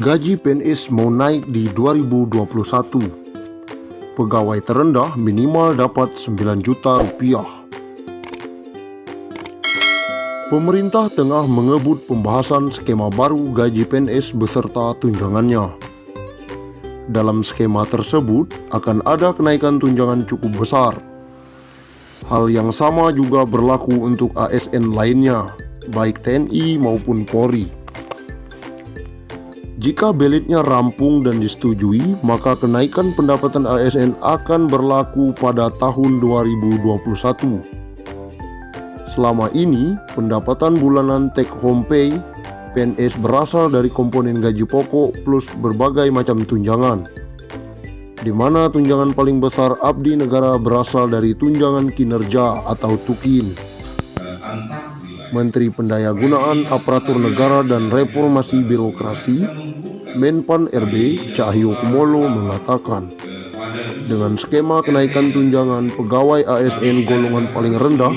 Gaji PNS mau naik di 2021. Pegawai terendah minimal dapat 9 juta rupiah. Pemerintah tengah mengebut pembahasan skema baru gaji PNS beserta tunjangannya. Dalam skema tersebut akan ada kenaikan tunjangan cukup besar. Hal yang sama juga berlaku untuk ASN lainnya, baik TNI maupun Polri. Jika belitnya rampung dan disetujui, maka kenaikan pendapatan ASN akan berlaku pada tahun 2021. Selama ini, pendapatan bulanan take home pay PNS berasal dari komponen gaji pokok plus berbagai macam tunjangan, di mana tunjangan paling besar abdi negara berasal dari tunjangan kinerja atau TUKIN. Menteri Pendayagunaan Aparatur Negara dan Reformasi Birokrasi Menpan RB Cahyokumolo mengatakan, dengan skema kenaikan tunjangan, pegawai ASN golongan paling rendah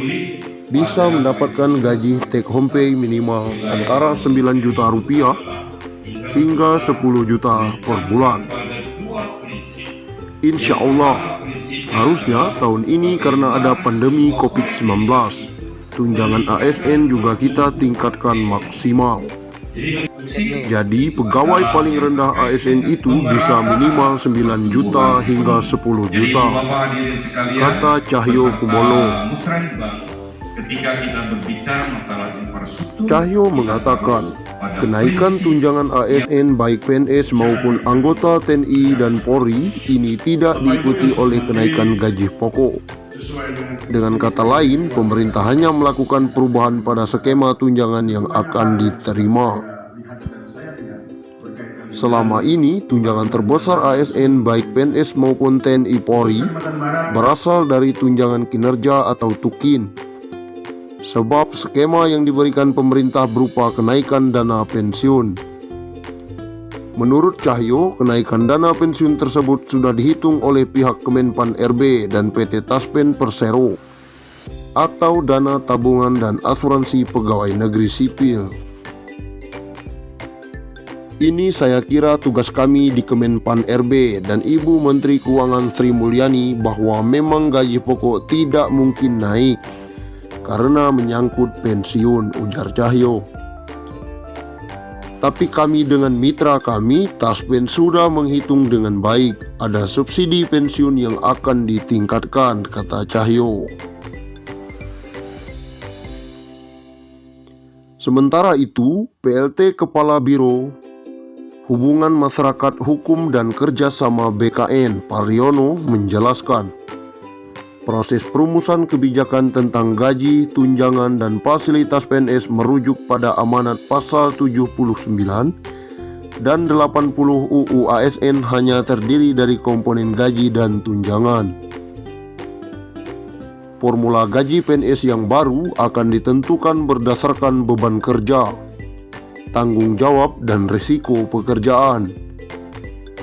bisa mendapatkan gaji take home pay minimal antara 9 juta rupiah hingga 10 juta per bulan. Insya Allah, harusnya tahun ini karena ada pandemi COVID-19, tunjangan ASN juga kita tingkatkan maksimal. Jadi pegawai paling rendah ASN itu bisa minimal 9 juta hingga 10 juta, kata Cahyokumolo. Cahyo mengatakan, kenaikan tunjangan ASN baik PNS maupun anggota TNI dan Polri ini tidak diikuti oleh kenaikan gaji pokok. Dengan kata lain, pemerintah hanya melakukan perubahan pada skema tunjangan yang akan diterima. Selama ini, tunjangan terbesar ASN baik PNS maupun TNI Polri berasal dari tunjangan kinerja atau TUKIN. Sebab skema yang diberikan pemerintah berupa kenaikan dana pensiun. Menurut Cahyo, kenaikan dana pensiun tersebut sudah dihitung oleh pihak Kemenpan RB dan PT Taspen Persero atau dana tabungan dan asuransi pegawai negeri sipil. Ini saya kira tugas kami di Kemenpan RB dan Ibu Menteri Keuangan Sri Mulyani bahwa memang gaji pokok tidak mungkin naik karena menyangkut pensiun, ujar Cahyo. Tapi kami dengan mitra kami, Taspen sudah menghitung dengan baik. Ada subsidi pensiun yang akan ditingkatkan, kata Cahyo. Sementara itu, PLT Kepala Biro Hubungan Masyarakat Hukum dan Kerjasama BKN, Pariono, menjelaskan, proses perumusan kebijakan tentang gaji, tunjangan, dan fasilitas PNS merujuk pada amanat pasal 79 dan 80 UU ASN hanya terdiri dari komponen gaji dan tunjangan. Formula gaji PNS yang baru akan ditentukan berdasarkan beban kerja, tanggung jawab, dan risiko pekerjaan.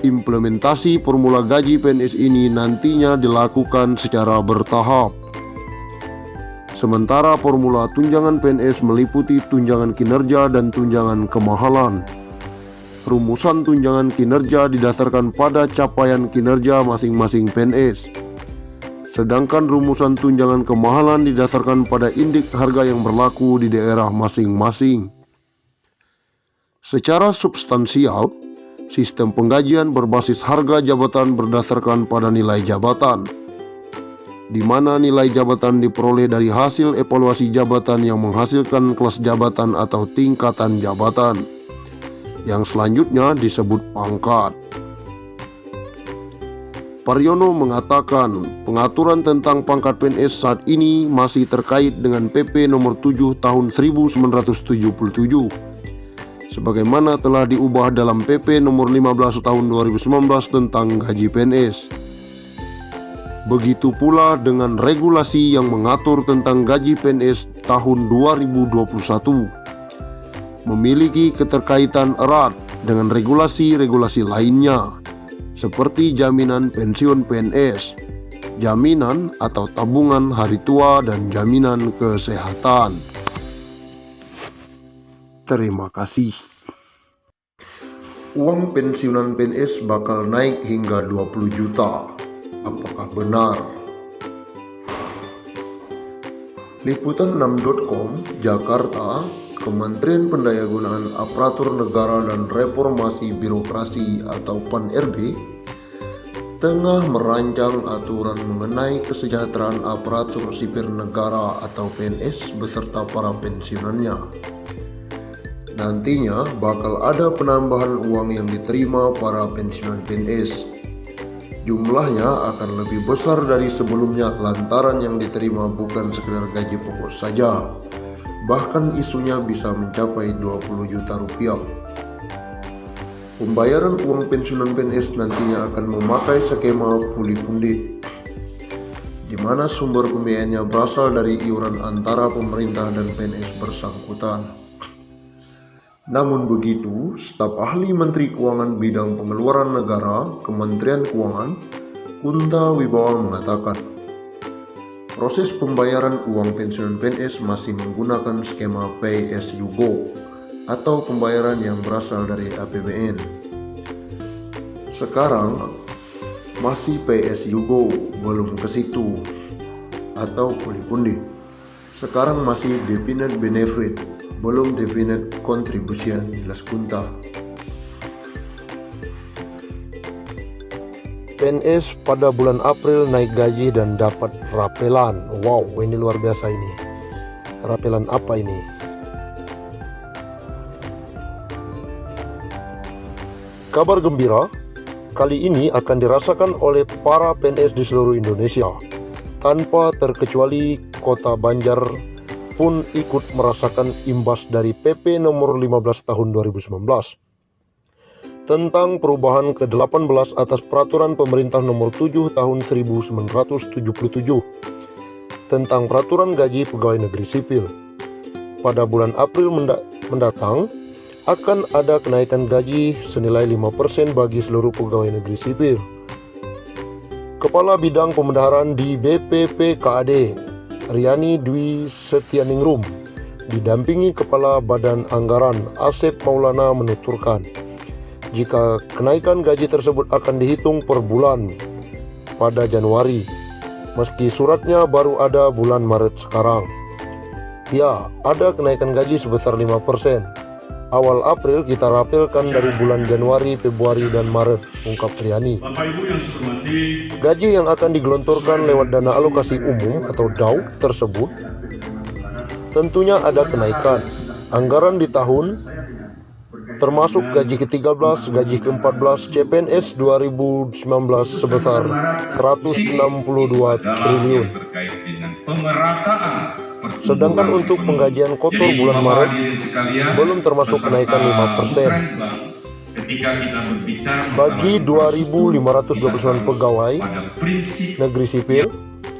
Implementasi formula gaji PNS ini nantinya dilakukan secara bertahap. Sementara formula tunjangan PNS meliputi tunjangan kinerja dan tunjangan kemahalan. Rumusan tunjangan kinerja didasarkan pada capaian kinerja masing-masing PNS. Sedangkan rumusan tunjangan kemahalan didasarkan pada indeks harga yang berlaku di daerah masing-masing. Secara substansial, sistem penggajian berbasis harga jabatan berdasarkan pada nilai jabatan, di mana nilai jabatan diperoleh dari hasil evaluasi jabatan yang menghasilkan kelas jabatan atau tingkatan jabatan, yang selanjutnya disebut pangkat. Pariono mengatakan, pengaturan tentang pangkat PNS saat ini masih terkait dengan PP nomor 7 tahun 1977. Sebagaimana telah diubah dalam PP nomor 15 tahun 2019 tentang gaji PNS. Begitu pula dengan regulasi yang mengatur tentang gaji PNS tahun 2021. Memiliki keterkaitan erat dengan regulasi-regulasi lainnya, seperti jaminan pensiun PNS, jaminan atau tabungan hari tua, dan jaminan kesehatan. Terima kasih. uang pensiunan PNS bakal naik hingga 20 juta. Apakah benar? Liputan6.com, Jakarta. Kementerian Pendayagunaan Aparatur Negara dan Reformasi Birokrasi atau PAN-RB tengah merancang aturan mengenai kesejahteraan aparatur sipil negara atau PNS beserta para pensiunannya. Nantinya bakal ada penambahan uang yang diterima para pensiunan PNS. Jumlahnya akan lebih besar dari sebelumnya lantaran yang diterima bukan sekedar gaji pokok saja. Bahkan isunya bisa mencapai 20 juta rupiah. Pembayaran uang pensiunan PNS nantinya akan memakai skema puli pundi, di mana sumber pembiayaannya berasal dari iuran antara pemerintah dan PNS bersangkutan. Namun begitu, staf ahli Menteri Keuangan Bidang Pengeluaran Negara, Kementerian Keuangan, Kunta Wibawa mengatakan, proses pembayaran uang pensiunan PNS masih menggunakan skema Pay as you go atau pembayaran yang berasal dari APBN. Sekarang masih Pay as you go, belum ke situ, atau puli pundi. Sekarang masih definite benefit, belum definite contribution, jelas Kunta. PNS pada bulan April naik gaji dan dapat rapelan. Wow, ini luar biasa ini. Rapelan apa ini? Kabar gembira kali ini akan dirasakan oleh para PNS di seluruh Indonesia. Tanpa terkecuali Kota Banjar pun ikut merasakan imbas dari PP nomor 15 tahun 2019. Tentang perubahan ke-18 atas Peraturan Pemerintah Nomor 7 Tahun 1977 tentang Peraturan Gaji Pegawai Negeri Sipil. Pada bulan April mendatang akan ada kenaikan gaji senilai 5% bagi seluruh pegawai negeri sipil. Kepala Bidang Pembendaharaan di BPPKAD, Riani Dwi Setianingrum, didampingi Kepala Badan Anggaran Asep Maulana menuturkan, jika kenaikan gaji tersebut akan dihitung per bulan pada Januari, meski suratnya baru ada bulan Maret sekarang. Ya, ada kenaikan gaji sebesar 5%. Awal April kita rapelkan dari bulan Januari, Februari, dan Maret, ungkap Riani. Gaji yang akan digelontorkan lewat dana alokasi umum atau DAU tersebut tentunya ada kenaikan. Anggaran di tahun termasuk gaji ke-13, gaji ke-14 CPNS 2019 sebesar 162 triliun. Sedangkan untuk penggajian kotor bulan Maret belum termasuk kenaikan 5%. Bagi 2.529 pegawai negeri sipil,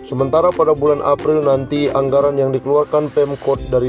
sementara pada bulan April nanti anggaran yang dikeluarkan Pemkot dari